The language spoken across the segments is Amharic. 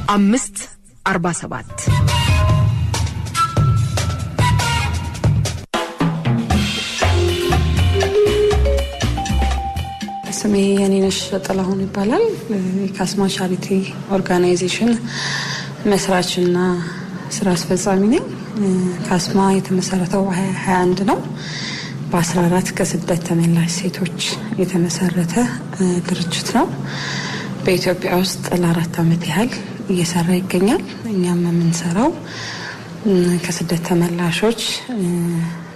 547 ስሜ የኔነሽ ጥላሁን ይባላል። ካስማ ቻሪቲ ኦርጋናይዜሽን መስራችና ስራ አስፈጻሚ ነኝ። ካስማ የተመሰረተው 2021 ነው። በ14 ከስደት ተመላሽ ሴቶች የተመሰረተ ድርጅት ነው። በኢትዮጵያ ውስጥ ለ4 ዓመት ያህል እየሰራ ይገኛል። እኛም የምንሰራው ከስደት ተመላሾች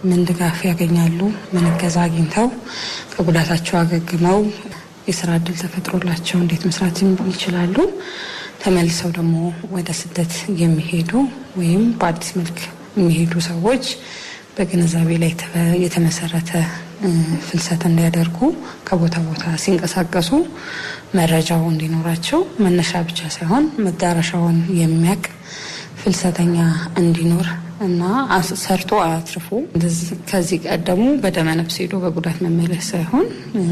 ምን ድጋፍ ያገኛሉ፣ ምን እገዛ አግኝተው ከጉዳታቸው አገግመው የስራ እድል ተፈጥሮላቸው እንዴት መስራት ይችላሉ፣ ተመልሰው ደግሞ ወደ ስደት የሚሄዱ ወይም በአዲስ መልክ የሚሄዱ ሰዎች በግንዛቤ ላይ የተመሰረተ ፍልሰት እንዲያደርጉ ከቦታ ቦታ ሲንቀሳቀሱ መረጃው እንዲኖራቸው መነሻ ብቻ ሳይሆን መዳረሻውን የሚያቅ ፍልሰተኛ እንዲኖር እና ሰርቶ አትርፎ ከዚህ ቀደሙ በደመ ነፍስ ሄዶ በጉዳት መመለስ ሳይሆን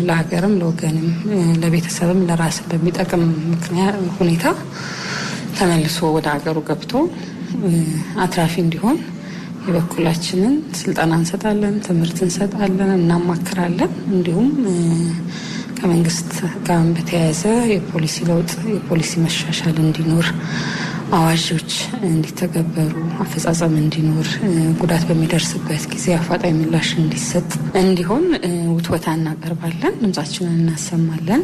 ለሀገርም ለወገንም ለቤተሰብም ለራስም በሚጠቅም ሁኔታ ተመልሶ ወደ ሀገሩ ገብቶ አትራፊ እንዲሆን የበኩላችንን ስልጠና እንሰጣለን፣ ትምህርት እንሰጣለን፣ እናማክራለን። እንዲሁም ከመንግስት ጋር በተያያዘ የፖሊሲ ለውጥ የፖሊሲ መሻሻል እንዲኖር አዋጆች እንዲተገበሩ አፈጻጸም እንዲኖር ጉዳት በሚደርስበት ጊዜ አፋጣኝ ምላሽ እንዲሰጥ እንዲሆን ውትወታ እናቀርባለን፣ ድምጻችንን እናሰማለን።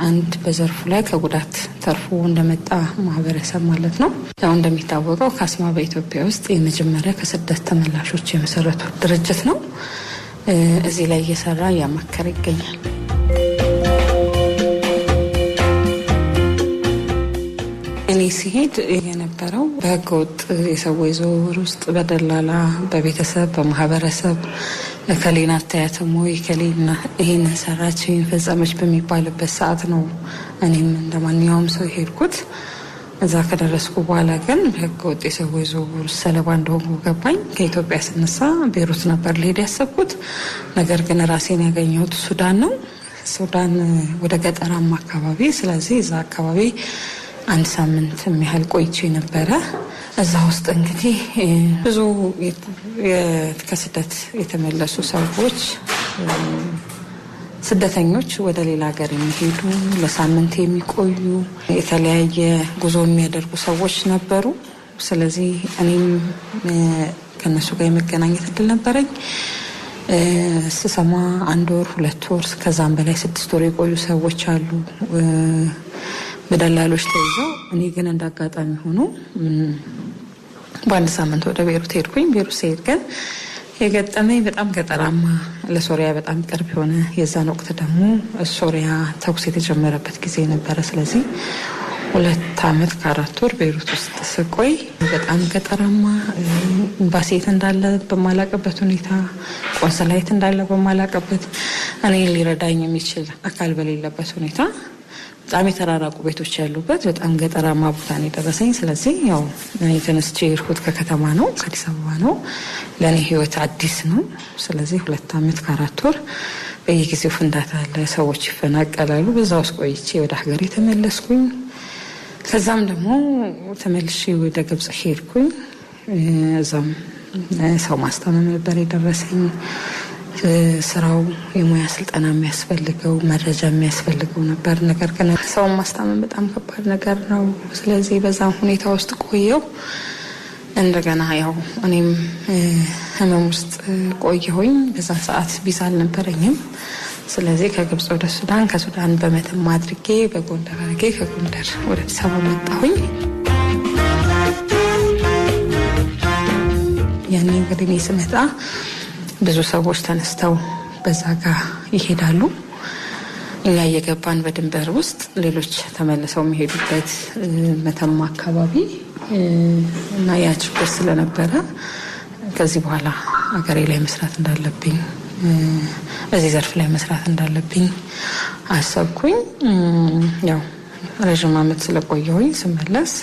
አንድ በዘርፉ ላይ ከጉዳት ተርፎ እንደመጣ ማህበረሰብ ማለት ነው። ያው እንደሚታወቀው ካስማ በኢትዮጵያ ውስጥ የመጀመሪያ ከስደት ተመላሾች የመሰረቱ ድርጅት ነው። እዚህ ላይ እየሰራ እያማከረ ይገኛል። እኔ ሲሄድ የነበረው በህገወጥ የሰዎች ዝውውር ውስጥ በደላላ በቤተሰብ በማህበረሰብ ለከሌና አታያትም ወይ ከሌና ይሄን ሰራች ይሄን ፈጸመች በሚባልበት ሰዓት ነው እኔም እንደማንኛውም ሰው ሄድኩት። እዛ ከደረስኩ በኋላ ግን በህገወጥ የሰዎች ዝውውር ሰለባ እንደሆንኩ ገባኝ። ከኢትዮጵያ ስነሳ ቤሩት ነበር ልሄድ ያሰብኩት። ነገር ግን ራሴን ያገኘሁት ሱዳን ነው። ሱዳን ወደ ገጠራማ አካባቢ። ስለዚህ እዛ አካባቢ 1 ሳምንት የሚያህል ቆይቼ ነበረ። እዛ ውስጥ እንግዲህ ብዙ ከስደት የተመለሱ ሰዎች ስደተኞች ወደ ሌላ ሀገር የሚሄዱ ለሳምንት የሚቆዩ የተለያየ ጉዞ የሚያደርጉ ሰዎች ነበሩ። ስለዚህ እኔም ከነሱ ጋር የመገናኘት እድል ነበረኝ። ስሰማ 1 ወር 2 ወር ከዛም በላይ 6 ወር የቆዩ ሰዎች አሉ በደላሎች ተይዘው። እኔ ግን እንዳጋጣሚ ሆኖ በ1 ሳምንት ወደ ቤሩት ሄድኩኝ። ቤሩት ሲሄድ ግን የገጠመኝ በጣም ገጠራማ ለሶሪያ በጣም ቅርብ የሆነ የዛን ወቅት ደግሞ ሶሪያ ተኩስ የተጀመረበት ጊዜ ነበረ። ስለዚህ 2 ዓመት ከ4 ወር ቤሩት ውስጥ ስቆይ በጣም ገጠራማ ኤምባሲ እንዳለ በማላቀበት ሁኔታ ቆንስላይት እንዳለ በማላቀበት እኔ ሊረዳኝ የሚችል አካል በሌለበት ሁኔታ በጣም የተራራቁ ቤቶች ያሉበት በጣም ገጠራማ ቦታ ነው የደረሰኝ። ስለዚህ ያው የተነስቼ የሄድኩት ከከተማ ነው፣ ከአዲስ አበባ ነው። ለእኔ ህይወት አዲስ ነው። ስለዚህ 2 ዓመት ከ4 ወር በየጊዜው ፍንዳታ አለ፣ ሰዎች ይፈናቀላሉ። በዛ ውስጥ ቆይቼ ወደ ሀገሬ ተመለስኩኝ። ከዛም ደግሞ ተመልሼ ወደ ግብጽ ሄድኩኝ። እዛም ሰው ማስታመም ነበር የደረሰኝ። ስራው የሙያ ስልጠና የሚያስፈልገው መረጃ የሚያስፈልገው ነበር። ነገር ግን ሰውን ማስታመም በጣም ከባድ ነገር ነው። ስለዚህ በዛም ሁኔታ ውስጥ ቆየው። እንደገና ያው እኔም ህመም ውስጥ ቆየሁኝ። በዛ ሰዓት ቪዛ አልነበረኝም። ስለዚህ ከግብጽ ወደ ሱዳን፣ ከሱዳን በመተማ አድርጌ በጎንደር አድርጌ ከጎንደር ወደ አዲስ አበባ መጣሁኝ። ያኔ እንግዲህ እኔ ስመጣ ብዙ ሰዎች ተነስተው በዛ ጋር ይሄዳሉ። እኛ እየገባን በድንበር ውስጥ ሌሎች ተመልሰው የሚሄዱበት መተማ አካባቢ እና ያ ችግር ስለነበረ ከዚህ በኋላ ሀገሬ ላይ መስራት እንዳለብኝ በዚህ ዘርፍ ላይ መስራት እንዳለብኝ አሰብኩኝ። ያው ረጅም ዓመት ስለቆየሁኝ ስመለስ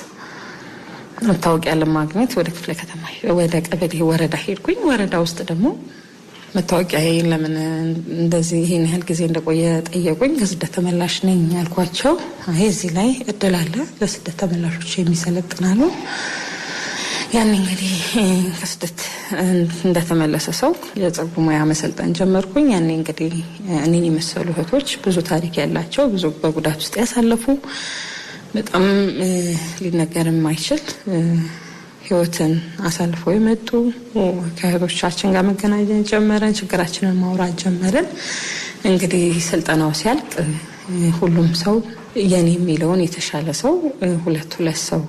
መታወቂያ ለማግኘት ወደ ክፍለ ከተማ ወደ ቀበሌ ወረዳ ሄድኩኝ። ወረዳ ውስጥ ደግሞ መታወቂያ ለምን እንደዚህ ይሄን ያህል ጊዜ እንደቆየ ጠየቁኝ። ከስደት ተመላሽ ነኝ ያልኳቸው አይ እዚህ ላይ እድል አለ ለስደት ተመላሾች የሚሰለጥናሉ። ያን እንግዲህ ከስደት እንደተመለሰ ሰው የጸጉር ሙያ መሰልጠን ጀመርኩኝ። ያን እንግዲህ እኔን የመሰሉ እህቶች ብዙ ታሪክ ያላቸው ብዙ በጉዳት ውስጥ ያሳለፉ በጣም ሊነገር የማይችል ህይወትን አሳልፈው የመጡ ከእህቶቻችን ጋር መገናኘት ጀመረን። ችግራችንን ማውራት ጀመረን። እንግዲህ ስልጠናው ሲያልቅ ሁሉም ሰው የኔ የሚለውን የተሻለ ሰው ሁለት ሰው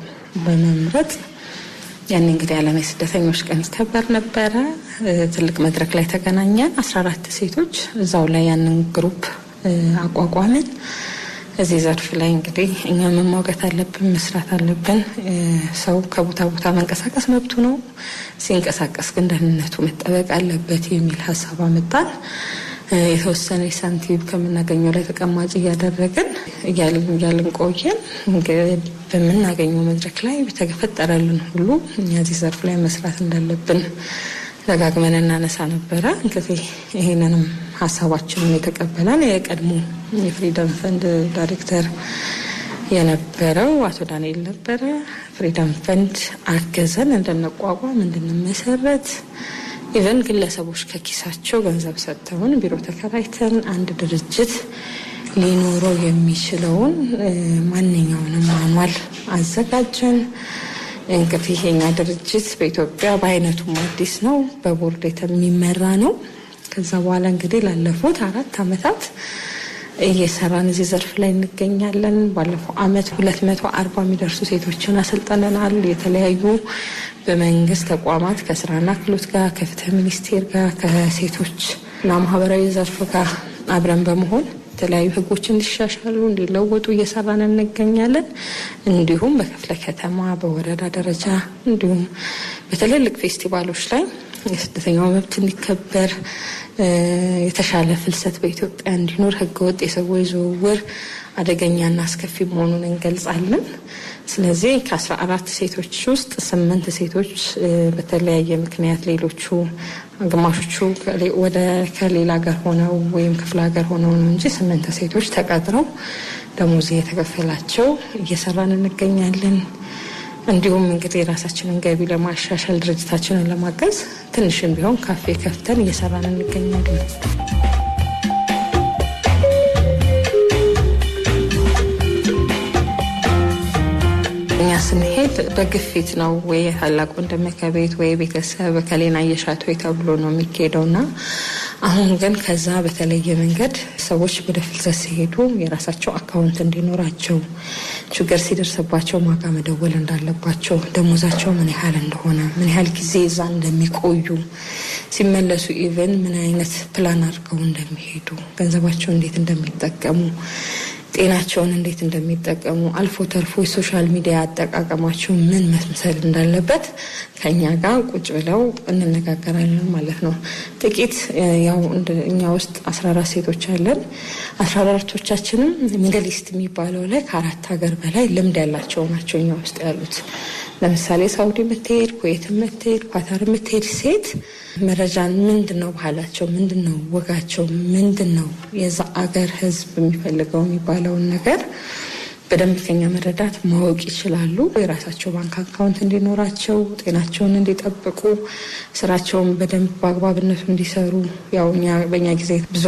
በመምረጥ ያን እንግዲህ ዓለም የስደተኞች ቀን ይከበር ነበረ። ትልቅ መድረክ ላይ ተገናኘን 14 ሴቶች እዛው ላይ ያንን ግሩፕ አቋቋመን። እዚህ ዘርፍ ላይ እንግዲህ እኛ መሟገት አለብን፣ መስራት አለብን። ሰው ከቦታ ቦታ መንቀሳቀስ መብቱ ነው። ሲንቀሳቀስ ግን ደህንነቱ መጠበቅ አለበት የሚል ሀሳብ አመጣን። የተወሰነ ሳንቲም ከምናገኘው ላይ ተቀማጭ እያደረግን እያልን ቆየን። በምናገኘው መድረክ ላይ በተፈጠረልን ሁሉ እኛ እዚህ ዘርፍ ላይ መስራት እንዳለብን ደጋግመን እናነሳ ነበረ። እንግዲህ ይሄንንም ሀሳባችንን የተቀበለን የቀድሞ የፍሪደም ፈንድ ዳይሬክተር የነበረው አቶ ዳንኤል ነበረ። ፍሪደም ፈንድ አገዘን እንድንቋቋም እንድንመሰረት። ኢቨን ግለሰቦች ከኪሳቸው ገንዘብ ሰጥተውን ቢሮ ተከራይተን አንድ ድርጅት ሊኖረው የሚችለውን ማንኛውንም ማኗል አዘጋጀን። እንግዲህ የኛ ድርጅት በኢትዮጵያ በአይነቱም አዲስ ነው፣ በቦርድ የሚመራ ነው። ከዛ በኋላ እንግዲህ ላለፉት 4 ዓመታት እየሰራን እዚህ ዘርፍ ላይ እንገኛለን። ባለፈው አመት 240 የሚደርሱ ሴቶችን አሰልጥነናል። የተለያዩ በመንግስት ተቋማት ከስራና ክህሎት ጋር፣ ከፍትህ ሚኒስቴር ጋር፣ ከሴቶችና ማህበራዊ ዘርፍ ጋር አብረን በመሆን የተለያዩ ህጎች እንዲሻሻሉ እንዲለወጡ እየሰራን እንገኛለን። እንዲሁም በክፍለ ከተማ በወረዳ ደረጃ እንዲሁም በትልልቅ ፌስቲቫሎች ላይ የስደተኛው መብት እንዲከበር፣ የተሻለ ፍልሰት በኢትዮጵያ እንዲኖር፣ ህገወጥ የሰዎች ዝውውር አደገኛና አስከፊ መሆኑን እንገልጻለን። ስለዚህ ከ14 ሴቶች ውስጥ 8 ሴቶች በተለያየ ምክንያት ሌሎቹ ግማሾቹ ከሌላ ሀገር ሆነው ወይም ክፍለ ሀገር ሆነው ነው እንጂ 8 ሴቶች ተቀጥረው ደሞዝ የተከፈላቸው እየሰራን እንገኛለን። እንዲሁም እንግዲህ የራሳችንን ገቢ ለማሻሻል ድርጅታችንን ለማገዝ ትንሽም ቢሆን ካፌ ከፍተን እየሰራን እንገኛለን። እኛ ስንሄድ በግፊት ነው ወይ ታላቅ ወንድም ከቤት ወይ ቤተሰብ ከሌና እየሻት ወይ ተብሎ ነው የሚካሄደውና አሁን ግን ከዛ በተለየ መንገድ ሰዎች ወደ ፍልሰት ሲሄዱ የራሳቸው አካውንት እንዲኖራቸው፣ ችግር ሲደርስባቸው ማጋ መደወል እንዳለባቸው፣ ደሞዛቸው ምን ያህል እንደሆነ፣ ምን ያህል ጊዜ እዛ እንደሚቆዩ፣ ሲመለሱ ኢቨን ምን አይነት ፕላን አድርገው እንደሚሄዱ፣ ገንዘባቸው እንዴት እንደሚጠቀሙ፣ ጤናቸውን እንዴት እንደሚጠቀሙ፣ አልፎ ተርፎ የሶሻል ሚዲያ አጠቃቀማቸው ምን መምሰል እንዳለበት ከኛ ጋር ቁጭ ብለው እንነጋገራለን ማለት ነው። ጥቂት ያው እኛ ውስጥ 14 ሴቶች አለን። 14ቶቻችንም ሚድል ኢስት የሚባለው ላይ ከ4 ሀገር በላይ ልምድ ያላቸው ናቸው እኛ ውስጥ ያሉት። ለምሳሌ ሳውዲ የምትሄድ፣ ኩዌት የምትሄድ፣ ኳታር የምትሄድ ሴት መረጃን ምንድነው ባህላቸው፣ ምንድነው ወጋቸው፣ ምንድነው የዛ አገር ህዝብ የሚፈልገው የሚባለውን ነገር በደንብ ከኛ መረዳት ማወቅ ይችላሉ። የራሳቸው ባንክ አካውንት እንዲኖራቸው፣ ጤናቸውን እንዲጠብቁ፣ ስራቸውን በደንብ በአግባብነቱ እንዲሰሩ። ያው በእኛ ጊዜ ብዙ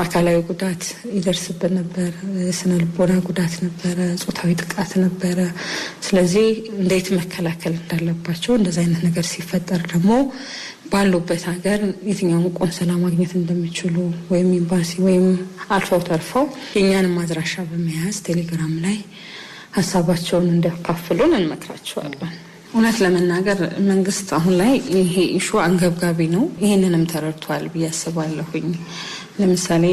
አካላዊ ጉዳት ይደርስብን ነበር፣ ስነ ልቦና ጉዳት ነበረ፣ ጾታዊ ጥቃት ነበረ። ስለዚህ እንዴት መከላከል እንዳለባቸው፣ እንደዚ አይነት ነገር ሲፈጠር ደግሞ ባሉበት ሀገር የትኛውን ቆንስላ ማግኘት እንደሚችሉ ወይም ኤምባሲ ወይም አልፈው ተርፈው የእኛንም አድራሻ በመያዝ ቴሌግራም ላይ ሀሳባቸውን እንዲያካፍሉን እንመክራቸዋለን። እውነት ለመናገር መንግስት አሁን ላይ ይሄ ኢሹ አንገብጋቢ ነው። ይሄንንም ተረድቷል ብዬ አስባለሁኝ። ለምሳሌ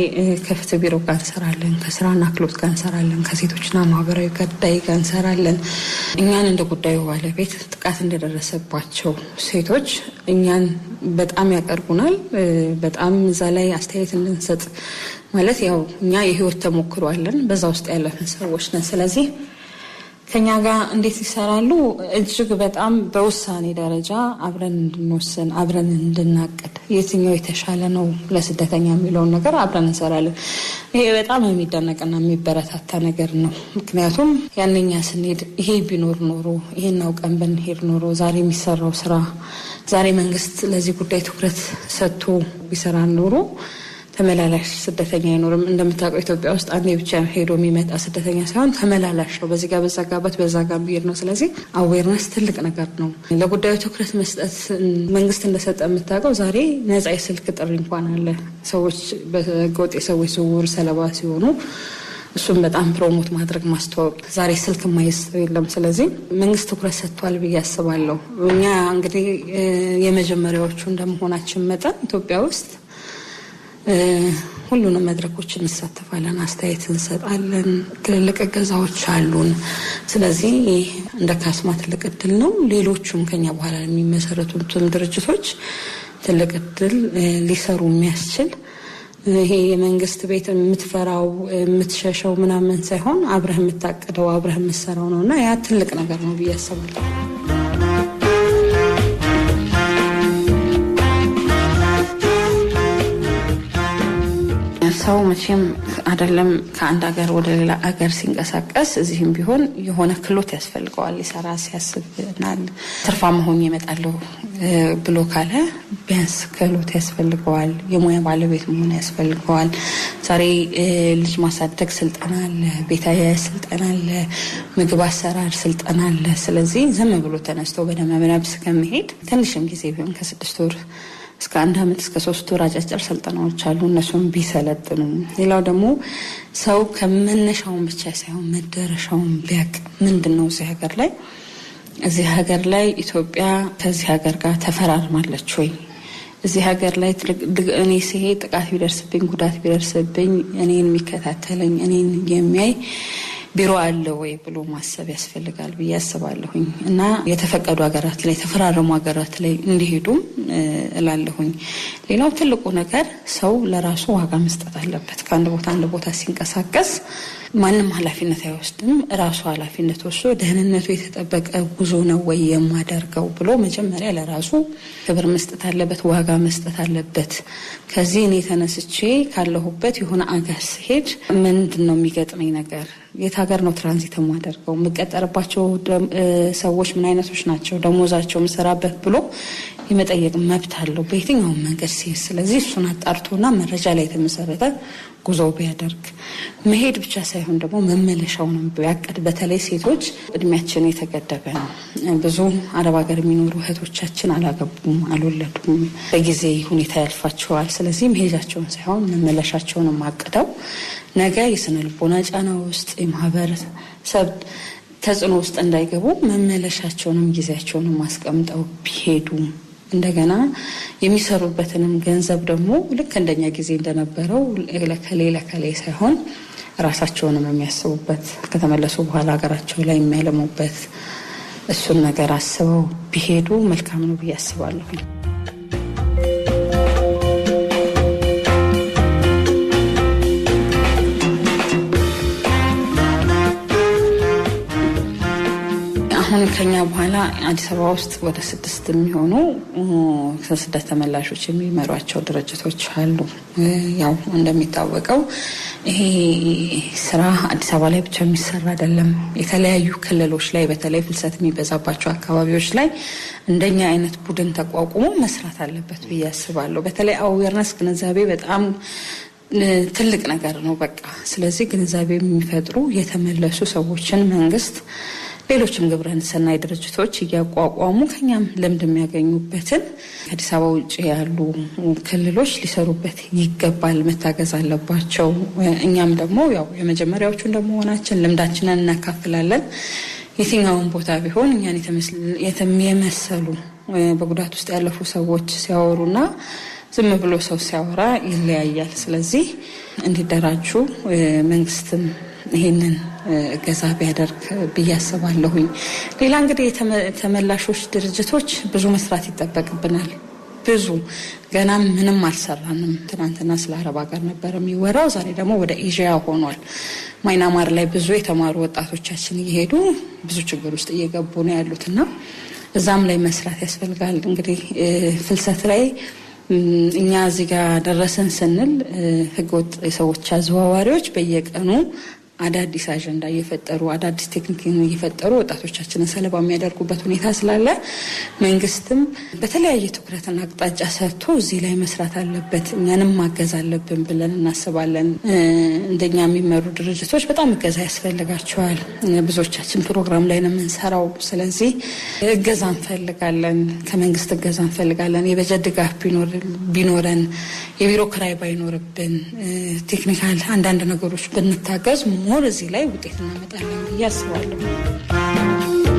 ከፍትህ ቢሮ ጋር እንሰራለን፣ ከስራና ክህሎት ጋር እንሰራለን፣ ከሴቶችና ማህበራዊ ጉዳይ ጋር እንሰራለን። እኛን እንደ ጉዳዩ ባለቤት ጥቃት እንደደረሰባቸው ሴቶች እኛን በጣም ያቀርቡናል። በጣም እዛ ላይ አስተያየት እንድንሰጥ ማለት ያው እኛ የህይወት ተሞክሮ አለን፣ በዛ ውስጥ ያለፈን ሰዎች ነን። ስለዚህ ከኛ ጋር እንዴት ይሰራሉ? እጅግ በጣም በውሳኔ ደረጃ አብረን እንድንወስን አብረን እንድናቅድ የትኛው የተሻለ ነው ለስደተኛ የሚለውን ነገር አብረን እንሰራለን። ይሄ በጣም የሚደነቅና የሚበረታታ ነገር ነው። ምክንያቱም ያንኛ ስንሄድ ይሄ ቢኖር ኖሮ ይሄን አውቀን ብንሄድ ኖሮ ዛሬ የሚሰራው ስራ ዛሬ መንግስት ለዚህ ጉዳይ ትኩረት ሰጥቶ ቢሰራ ኖሮ ተመላላሽ ስደተኛ አይኖርም። እንደምታውቀው ኢትዮጵያ ውስጥ አንዴ ብቻ ሄዶ የሚመጣ ስደተኛ ሳይሆን ተመላላሽ ነው። በዚህ ጋር በዛጋበት በዛ ጋር ቢሄድ ነው። ስለዚህ አዌርነስ ትልቅ ነገር ነው። ለጉዳዩ ትኩረት መስጠት መንግስት እንደሰጠ የምታውቀው ዛሬ ነፃ የስልክ ጥሪ እንኳን አለ። ሰዎች በህገወጥ የሰዎች ዝውውር ሰለባ ሲሆኑ እሱም በጣም ፕሮሞት ማድረግ ማስተዋወቅ ዛሬ ስልክ ማይሰው የለም። ስለዚህ መንግስት ትኩረት ሰጥቷል ብዬ አስባለሁ። እኛ እንግዲህ የመጀመሪያዎቹ እንደመሆናችን መጠን ኢትዮጵያ ውስጥ ሁሉንም መድረኮች እንሳተፋለን፣ አስተያየት እንሰጣለን፣ ትልልቅ እገዛዎች አሉን። ስለዚህ እንደ ካስማ ትልቅ እድል ነው። ሌሎቹም ከኛ በኋላ የሚመሰረቱትን ድርጅቶች ትልቅ እድል ሊሰሩ የሚያስችል ይሄ የመንግስት ቤት የምትፈራው የምትሸሸው ምናምን ሳይሆን አብረህ የምታቅደው አብረህ የምትሰራው ነውና ያ ትልቅ ነገር ነው ብዬ አስባለሁ። ሰው መቼም አይደለም ከአንድ ሀገር ወደ ሌላ ሀገር ሲንቀሳቀስ እዚህም ቢሆን የሆነ ክሎት ያስፈልገዋል። ሊሰራ ሲያስብናል ትርፋማ ሆኜ እመጣለሁ ብሎ ካለ ቢያንስ ክሎት ያስፈልገዋል። የሙያ ባለቤት መሆን ያስፈልገዋል። ዛሬ ልጅ ማሳደግ ስልጠና አለ፣ ቤት አያያዝ ስልጠና አለ፣ ምግብ አሰራር ስልጠና አለ። ስለዚህ ዝም ብሎ ተነስቶ በደመነፍስ ከመሄድ ትንሽም ጊዜ ቢሆን ከ6 ወር እስከ 1 ዓመት እስከ 3 ወር አጫጭር ስልጠናዎች አሉ። እነሱም ቢሰለጥኑ። ሌላው ደግሞ ሰው ከመነሻውን ብቻ ሳይሆን መደረሻውን ቢያቅ ምንድነው እዚህ ሀገር ላይ ኢትዮጵያ ከዚህ ሀገር ጋር ተፈራርማለች ወይ? እዚህ ሀገር ላይ እኔ ሲሄድ ጥቃት ቢደርስብኝ ጉዳት ቢደርስብኝ እኔን የሚከታተለኝ እኔን የሚያይ ቢሮ አለ ወይ ብሎ ማሰብ ያስፈልጋል ብዬ አስባለሁኝ። እና የተፈቀዱ ሀገራት ላይ ተፈራረሙ ሀገራት ላይ እንዲሄዱ እላለሁኝ። ሌላው ትልቁ ነገር ሰው ለራሱ ዋጋ መስጠት አለበት። ከአንድ ቦታ አንድ ቦታ ሲንቀሳቀስ ማንም ኃላፊነት አይወስድም። ራሱ ኃላፊነት ወስዶ ደህንነቱ የተጠበቀ ጉዞ ነው ወይ የማደርገው ብሎ መጀመሪያ ለራሱ ክብር መስጠት አለበት፣ ዋጋ መስጠት አለበት። ከዚህ እኔ ተነስቼ ካለሁበት የሆነ አገር ሲሄድ ምንድነው የሚገጥመኝ ነገር? የት ሀገር ነው ትራንዚት የማደርገው? የምቀጠርባቸው ሰዎች ምን አይነቶች ናቸው? ደሞዛቸው ምሰራበት ብሎ የመጠየቅ መብት አለው በየትኛውም መንገድ ሲሄድ። ስለዚህ እሱን አጣርቶና መረጃ ላይ የተመሰረተ ጉዞ ቢያደርግ መሄድ ብቻ ሳይሆን ደግሞ መመለሻውንም ቢያቅድ። በተለይ ሴቶች እድሜያችን የተገደበ ነው። ብዙ አረብ ሀገር የሚኖሩ እህቶቻችን አላገቡም፣ አልወለዱም፣ በጊዜ ሁኔታ ያልፋቸዋል። ስለዚህ መሄጃቸውን ሳይሆን መመለሻቸውን አቅደው ነገ የስነ ልቦና ጫና ውስጥ የማህበረሰብ ተጽዕኖ ውስጥ እንዳይገቡ መመለሻቸውንም ጊዜያቸውንም አስቀምጠው ቢሄዱ እንደገና የሚሰሩበትንም ገንዘብ ደግሞ ልክ እንደኛ ጊዜ እንደነበረው ለከሌ ሳይሆን ራሳቸውንም የሚያስቡበት ከተመለሱ በኋላ ሀገራቸው ላይ የሚያለሙበት እሱን ነገር አስበው ቢሄዱ መልካም ነው ብዬ አስባለሁ። አሁን ከኛ በኋላ አዲስ አበባ ውስጥ ወደ 6 የሚሆኑ ከስደት ተመላሾች የሚመሯቸው ድርጅቶች አሉ። ያው እንደሚታወቀው ይሄ ስራ አዲስ አበባ ላይ ብቻ የሚሰራ አይደለም። የተለያዩ ክልሎች ላይ በተለይ ፍልሰት የሚበዛባቸው አካባቢዎች ላይ እንደኛ አይነት ቡድን ተቋቁሞ መስራት አለበት ብዬ አስባለሁ። በተለይ አዌርነስ ግንዛቤ በጣም ትልቅ ነገር ነው። በቃ ስለዚህ ግንዛቤ የሚፈጥሩ የተመለሱ ሰዎችን መንግስት ሌሎችም ግብረሰናይ ድርጅቶች እያቋቋሙ ከኛም ልምድ የሚያገኙበትን ከአዲስ አበባ ውጭ ያሉ ክልሎች ሊሰሩበት ይገባል፣ መታገዝ አለባቸው። እኛም ደግሞ ያው የመጀመሪያዎቹ እንደመሆናችን ልምዳችንን እናካፍላለን። የትኛውን ቦታ ቢሆን እኛን የመሰሉ በጉዳት ውስጥ ያለፉ ሰዎች ሲያወሩና ዝም ብሎ ሰው ሲያወራ ይለያያል። ስለዚህ እንዲደራጁ መንግስትም ይሄንን እገዛ ቢያደርግ ብዬ አስባለሁኝ። ሌላ እንግዲህ የተመላሾች ድርጅቶች ብዙ መስራት ይጠበቅብናል። ብዙ ገና ምንም አልሰራንም። ትናንትና ስለ አረብ ሀገር ነበር የሚወራው፣ ዛሬ ደግሞ ወደ ኤዥያ ሆኗል። ማይናማር ላይ ብዙ የተማሩ ወጣቶቻችን እየሄዱ ብዙ ችግር ውስጥ እየገቡ ነው ያሉትና እዛም ላይ መስራት ያስፈልጋል። እንግዲህ ፍልሰት ላይ እኛ እዚህ ጋር ደረሰን ስንል ህገወጥ የሰዎች አዘዋዋሪዎች በየቀኑ አዳዲስ አጀንዳ እየፈጠሩ አዳዲስ ቴክኒክ እየፈጠሩ ወጣቶቻችንን ሰለባ የሚያደርጉበት ሁኔታ ስላለ መንግስትም በተለያየ ትኩረትና አቅጣጫ ሰጥቶ እዚህ ላይ መስራት አለበት፣ እኛንም ማገዝ አለብን ብለን እናስባለን። እንደኛ የሚመሩ ድርጅቶች በጣም እገዛ ያስፈልጋቸዋል። ብዙዎቻችን ፕሮግራም ላይ ነው የምንሰራው። ስለዚህ እገዛ እንፈልጋለን፣ ከመንግስት እገዛ እንፈልጋለን። የበጀት ድጋፍ ቢኖረን፣ የቢሮ ክራይ ባይኖርብን፣ ቴክኒካል አንዳንድ ነገሮች ብንታገዝ ሞር እዚህ ላይ ውጤት እናመጣለን ብዬ አስባለሁ።